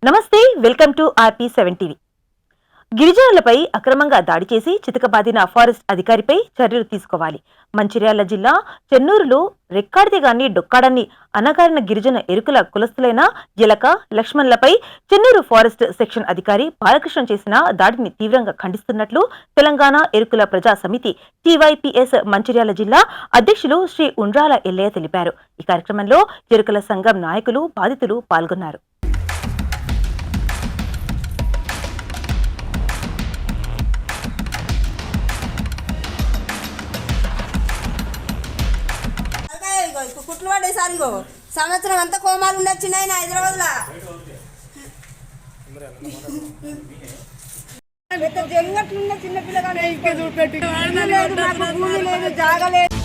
నమస్తే, welcome to RP7 TV. గిరిజనులపై అక్రమంగా దాడి చేసి చితకబాదిన ఫారెస్ట్ అధికారిపై చర్యలు తీసుకోవాలి. మంచిర్యాల జిల్లా చెన్నూరులో రెక్కాడితే గాని డొక్కాడని అనగారిన గిరిజన ఎరుకుల కులస్తులైన ఎలక లక్ష్మణ్లపై చెన్నూరు ఫారెస్ట్ సెక్షన్ అధికారి బాలకృష్ణ చేసిన దాడిని తీవ్రంగా ఖండిస్తున్నట్లు తెలంగాణ ఎరుకుల ప్రజా సమితి TYPS మంచిర్యాల జిల్లా అధ్యక్షులు శ్రీ ఉండ్రాల ఎల్లయ్య తెలిపారు. ఈ కార్యక్రమంలో ఎరుకుల సంఘం నాయకులు, బాధితులు పాల్గొన్నారు. కుట్లు పడేసారి సంవత్సరం అంతా కోమాలు ఉండొచ్చినాయి హైదరాబాద్ లా జంగట్లున్న చిన్నపిల్లగా జాగలేదు.